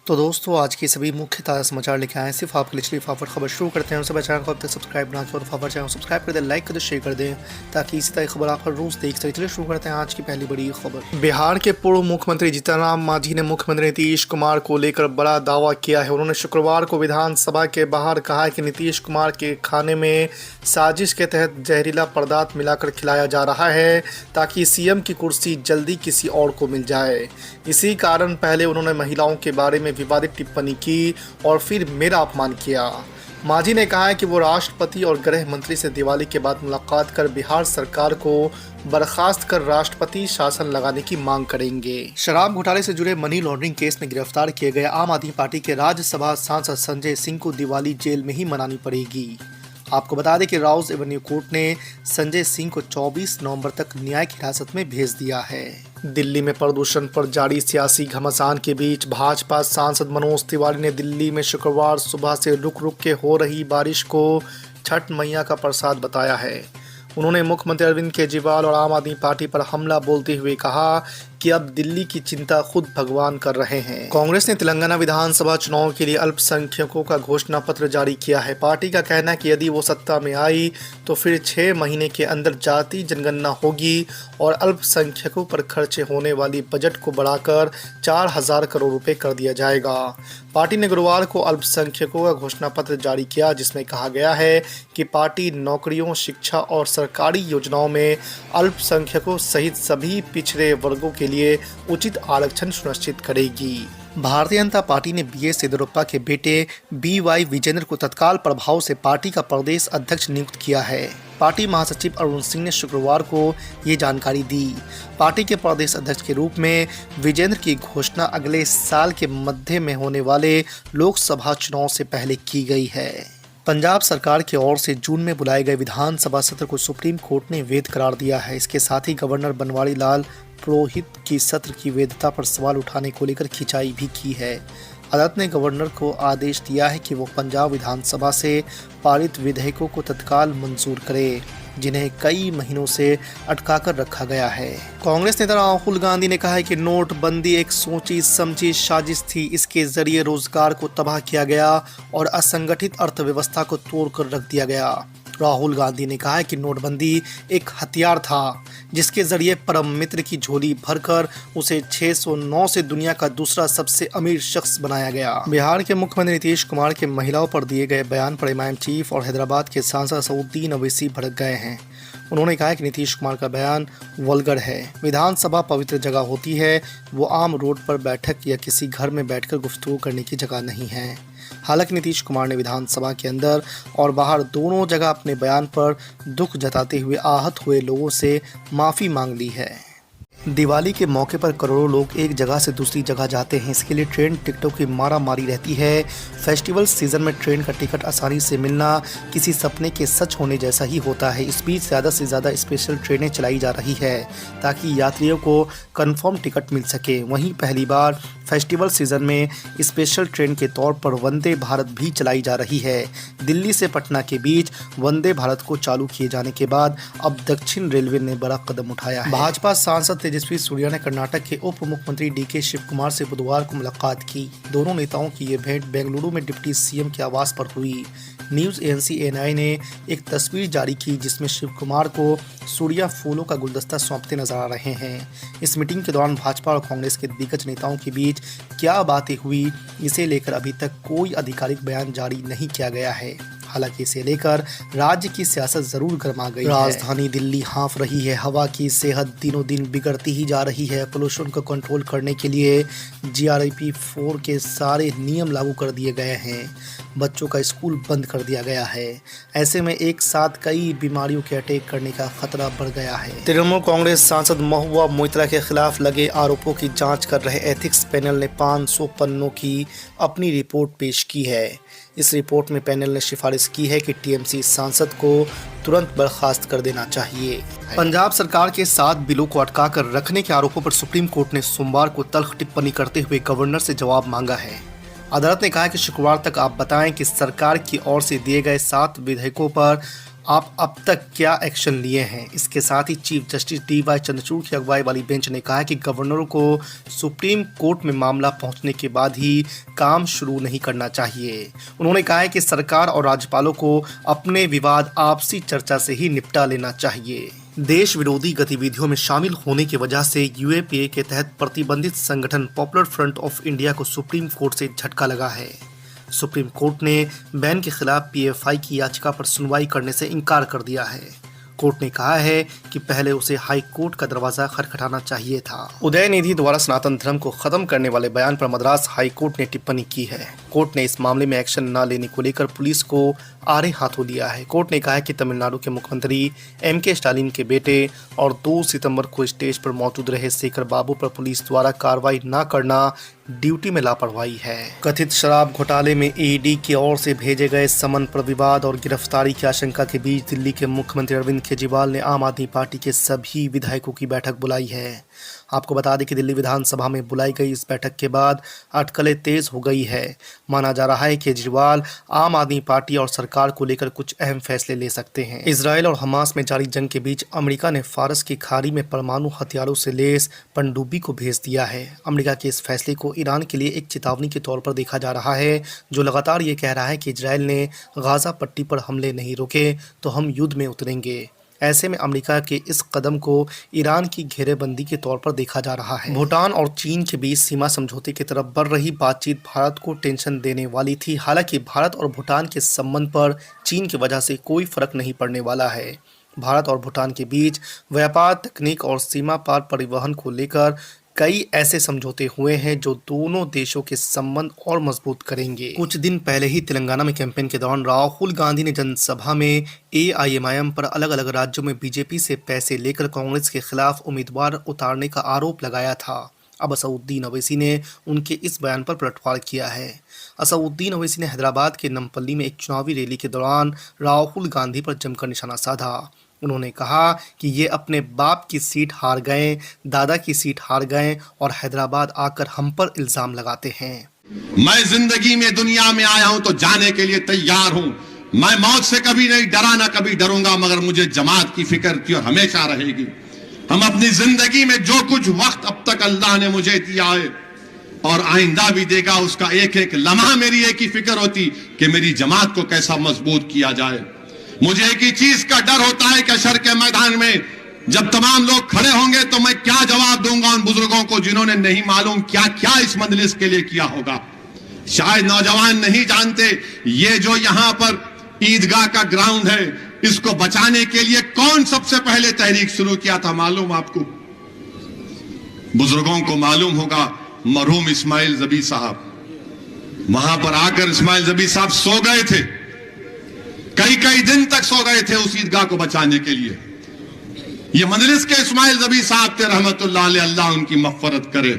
तो दोस्तों आज की सभी मुख्य ताज़ा समाचार लेके आए हैं सिर्फ आपके लिए। फटाफट खबर शुरू करते हैं। उससे चैनल को अब तक सब्सक्राइब ना किया और फटाफट चैनल सब्सक्राइब कर दें, लाइक कर दें, शेयर कर दें ताकि इसी तरह खबर आप हर रोज देख सकें। चलिए शुरू करते हैं आज की पहली बड़ी खबर। बिहार के पूर्व मुख्यमंत्री जीतन राम मांझी ने मुख्यमंत्री नीतीश कुमार को लेकर बड़ा दावा किया है। उन्होंने शुक्रवार को विधानसभा के बाहर कहा कि नीतीश कुमार के खाने में साजिश के तहत जहरीला पदार्थ मिलाकर खिलाया जा रहा है ताकि सीएम की कुर्सी जल्दी किसी और को मिल जाए। इसी कारण पहले उन्होंने महिलाओं के बारे में विवादित टिप्पणी की और फिर मेरा अपमान किया। मांझी ने कहा है कि वो राष्ट्रपति और गृह मंत्री से दिवाली के बाद मुलाकात कर बिहार सरकार को बर्खास्त कर राष्ट्रपति शासन लगाने की मांग करेंगे। शराब घोटाले से जुड़े मनी लॉन्ड्रिंग केस में गिरफ्तार किए गए आम आदमी पार्टी के राज्यसभा सांसद संजय सिंह को दिवाली जेल में ही मनानी पड़ेगी। आपको बता दें कि राउज एवेन्यू कोर्ट ने संजय सिंह को 24 नवंबर तक न्यायिक हिरासत में भेज दिया है। दिल्ली में प्रदूषण पर जारी सियासी घमासान के बीच भाजपा सांसद मनोज तिवारी ने दिल्ली में शुक्रवार सुबह से रुक रुक के हो रही बारिश को छठ मैया का प्रसाद बताया है। उन्होंने मुख्यमंत्री अरविंद केजरीवाल और आम आदमी पार्टी पर हमला बोलते हुए कहा कि अब दिल्ली की चिंता खुद भगवान कर रहे हैं। कांग्रेस ने तेलंगाना विधानसभा चुनाव के लिए अल्पसंख्यकों का घोषणा पत्र जारी किया है। पार्टी का कहना है कि यदि वो सत्ता में आई तो फिर 6 महीने के अंदर जाति जनगणना होगी और अल्पसंख्यकों पर खर्चे होने वाली बजट को बढ़ाकर 4,000 करोड़ रुपए कर दिया जाएगा। पार्टी ने गुरुवार को अल्पसंख्यकों का घोषणा पत्र जारी किया जिसमें कहा गया है कि पार्टी नौकरियों, शिक्षा और सरकारी योजनाओं में अल्पसंख्यकों सहित सभी पिछड़े वर्गों के लिए उचित आरक्षण सुनिश्चित करेगी। भारतीय जनता पार्टी ने बीएस येदियुरप्पा के बेटे बीवाई विजेंद्र को तत्काल प्रभाव से पार्टी का प्रदेश अध्यक्ष नियुक्त किया है। पार्टी महासचिव अरुण सिंह ने शुक्रवार को ये जानकारी दी। पार्टी के प्रदेश अध्यक्ष के रूप में विजेंद्र की घोषणा अगले साल के मध्य में होने वाले लोकसभा चुनाव से पहले की गई है। पंजाब सरकार की ओर से जून में बुलाए गए विधानसभा सत्र को सुप्रीम कोर्ट ने वैध करार दिया है। इसके साथ ही गवर्नर बनवारी लाल पुरोहित की सत्र की वैधता पर सवाल उठाने को लेकर खिंचाई भी की है। अदालत ने गवर्नर को आदेश दिया है कि वो पंजाब विधानसभा से पारित विधेयकों को तत्काल मंजूर करे जिन्हें कई महीनों से अटकाकर रखा गया है। कांग्रेस नेता राहुल गांधी ने कहा है कि नोटबंदी एक सोची समझी साजिश थी। इसके जरिए रोजगार को तबाह किया गया और असंगठित अर्थव्यवस्था को तोड़कर रख दिया गया। राहुल गांधी ने कहा है कि नोटबंदी एक हथियार था जिसके जरिए परम मित्र की झोली भरकर उसे 609 से दुनिया का दूसरा सबसे अमीर शख्स बनाया गया। बिहार के मुख्यमंत्री नीतीश कुमार के महिलाओं पर दिए गए बयान पर इमाम चीफ और हैदराबाद के सांसद असदुद्दीन ओवैसी भड़क गए हैं। उन्होंने कहा कि नीतीश कुमार का बयान वल्गर है। विधानसभा पवित्र जगह होती है, वो आम रोड पर बैठक या किसी घर में बैठकर गुफ्तगू करने की जगह नहीं है। हालांकि नीतीश कुमार ने विधानसभा के अंदर और बाहर दोनों जगह अपने बयान पर दुख जताते हुए आहत हुए लोगों से माफ़ी मांग ली है। दिवाली के मौके पर करोड़ों लोग एक जगह से दूसरी जगह जाते हैं। इसके लिए ट्रेन टिकटों की मारामारी रहती है। फेस्टिवल सीजन में ट्रेन का टिकट आसानी से मिलना किसी सपने के सच होने जैसा ही होता है। इस बीच ज़्यादा से ज़्यादा स्पेशल ट्रेनें चलाई जा रही है ताकि यात्रियों को कंफर्म टिकट मिल सके। वहीं पहली बार फेस्टिवल सीजन में स्पेशल ट्रेन के तौर पर वंदे भारत भी चलाई जा रही है। दिल्ली से पटना के बीच वंदे भारत को चालू किए जाने के बाद अब दक्षिण रेलवे ने बड़ा कदम उठाया है। भाजपा सांसद तेजस्वी सूर्या ने कर्नाटक के उप मुख्यमंत्री डीके शिव कुमार से बुधवार को मुलाकात की। दोनों नेताओं की ये भेंट बेंगलुरु में डिप्टी सीएम के आवास पर हुई। न्यूज़ एजेंसी एएनआई ने एक तस्वीर जारी की जिसमें शिव कुमार को सूर्या फूलों का गुलदस्ता सौंपते नजर आ रहे हैं। इस मीटिंग के दौरान भाजपा और कांग्रेस के दिग्गज नेताओं के बीच क्या बातें हुई इसे लेकर अभी तक कोई आधिकारिक बयान जारी नहीं किया गया है। हालांकि इसे लेकर राज्य की सियासत जरूर गर्मा गई है। राजधानी दिल्ली हाँफ रही है। हवा की सेहत दिनों दिन बिगड़ती ही जा रही है। पोल्यूशन को कंट्रोल करने के लिए GRIP 4 के सारे नियम लागू कर दिए गए हैं। बच्चों का स्कूल बंद कर दिया गया है। ऐसे में एक साथ कई बीमारियों के अटैक करने का खतरा बढ़ गया है। तृणमूल कांग्रेस सांसद महुआ मोइत्रा के खिलाफ लगे आरोपों की जांच कर रहे एथिक्स पैनल ने 500 पन्नों की अपनी रिपोर्ट पेश की है। इस रिपोर्ट में पैनल ने सिफारिश की है कि टीएमसी सांसद को तुरंत बर्खास्त कर देना चाहिए। पंजाब सरकार के 7 बिलों को अटका कर रखने के आरोपों पर सुप्रीम कोर्ट ने सोमवार को तल्ख टिप्पणी करते हुए गवर्नर से जवाब मांगा है। अदालत ने कहा कि शुक्रवार तक आप बताएं कि सरकार की ओर से दिए गए 7 विधेयकों पर आप अब तक क्या एक्शन लिए हैं। इसके साथ ही चीफ जस्टिस DY चंद्रचूड़ की अगुवाई वाली बेंच ने कहा है कि गवर्नरों को सुप्रीम कोर्ट में मामला पहुंचने के बाद ही काम शुरू नहीं करना चाहिए। उन्होंने कहा है कि सरकार और राज्यपालों को अपने विवाद आपसी चर्चा से ही निपटा लेना चाहिए। देश विरोधी गतिविधियों में शामिल होने की वजह से UAPA के तहत प्रतिबंधित संगठन पॉपुलर फ्रंट ऑफ इंडिया को सुप्रीम कोर्ट से झटका लगा है। सुप्रीम कोर्ट ने बैन के खिलाफ PFI की याचिका पर सुनवाई करने से इनकार कर दिया है। कोर्ट ने कहा है कि पहले उसे हाई कोर्ट का दरवाजा खटखटाना चाहिए था। उदयनिधि द्वारा सनातन धर्म को खत्म करने वाले बयान पर मद्रास हाई कोर्ट ने टिप्पणी की है। कोर्ट ने इस मामले में एक्शन न लेने को लेकर पुलिस को आड़े हाथों लिया है। कोर्ट ने कहा है कि तमिलनाडु के मुख्यमंत्री MK स्टालिन के बेटे और 2 सितंबर को स्टेज पर मौजूद रहे शेखर बाबू पर पुलिस द्वारा कार्रवाई न करना ड्यूटी में लापरवाही है। कथित शराब घोटाले में ED की ओर से भेजे गए समन पर विवाद और गिरफ्तारी की आशंका के बीच दिल्ली के मुख्यमंत्री अरविंद केजरीवाल ने आम आदमी पार्टी के सभी विधायकों की बैठक बुलाई है। आपको बता दें कि दिल्ली विधानसभा में बुलाई गई इस बैठक के बाद अटकलें तेज हो गई है। माना जा रहा है कि केजरीवाल आम आदमी पार्टी और सरकार को लेकर कुछ अहम फैसले ले सकते हैं। इजराइल और हमास में जारी जंग के बीच अमेरिका ने फारस की खाड़ी में परमाणु हथियारों से लैस पनडुब्बी को भेज दिया है। अमेरिका के इस फैसले को ईरान के लिए एक चेतावनी के तौर पर देखा जा रहा है, जो लगातार ये कह रहा है कि इजराइल ने गाजा पट्टी पर हमले नहीं रोके तो हम युद्ध में उतरेंगे। ऐसे में अमेरिका के इस कदम को ईरान की घेरेबंदी के तौर पर देखा जा रहा है। भूटान और चीन के बीच सीमा समझौते की तरफ बढ़ रही बातचीत भारत को टेंशन देने वाली थी। हालांकि भारत और भूटान के संबंध पर चीन की वजह से कोई फर्क नहीं पड़ने वाला है। भारत और भूटान के बीच व्यापार, तकनीक और सीमा पार परिवहन को लेकर कई ऐसे समझौते हुए हैं जो दोनों देशों के संबंध और मजबूत करेंगे। कुछ दिन पहले ही तेलंगाना में कैंपेन के दौरान राहुल गांधी ने जनसभा में AIMIM पर अलग अलग राज्यों में BJP से पैसे लेकर कांग्रेस के खिलाफ उम्मीदवार उतारने का आरोप लगाया था। अब असदुद्दीन ओवैसी ने उनके इस बयान पर पलटवार किया है। असदुद्दीन ओवैसी ने हैदराबाद के नमपल्ली में एक चुनावी रैली के दौरान राहुल गांधी पर जमकर निशाना साधा। उन्होंने कहा कि ये अपने बाप की सीट हार गए, दादा की सीट हार गए और हैदराबाद आकर हम पर इल्जाम लगाते हैं। मैं जिंदगी में दुनिया में आया हूं तो जाने के लिए तैयार हूं। मैं मौत से कभी नहीं डरा, ना कभी डरूंगा, मगर मुझे जमात की फिक्र थी और हमेशा रहेगी। हम अपनी जिंदगी में जो कुछ वक्त अब तक अल्लाह ने मुझे दिया है और आइंदा भी देगा, उसका एक एक लम्हा मेरी एक ही फिक्र होती कि मेरी जमात को कैसा मजबूत किया जाए। मुझे एक ही चीज का डर होता है कि हशर के मैदान में जब तमाम लोग खड़े होंगे तो मैं क्या जवाब दूंगा उन बुजुर्गों को जिन्होंने नहीं मालूम क्या क्या इस मजलिस के लिए किया होगा। शायद नौजवान नहीं जानते, ये जो यहां पर ईदगाह का ग्राउंड है, इसको बचाने के लिए कौन सबसे पहले तहरीक शुरू किया था मालूम आपको? बुजुर्गों को मालूम होगा, मरहूम इस्माइल जबी साहब। वहां पर आकर इस्माइल जबी साहब सो गए थे, कई दिन तक सो गए थे उस ईदगाह को बचाने के लिए। ये मजलिस के इस्माइल जबी साहब थे रहमतुल्लाह अलैह, अल्लाह उनकी मग़फ़िरत करे।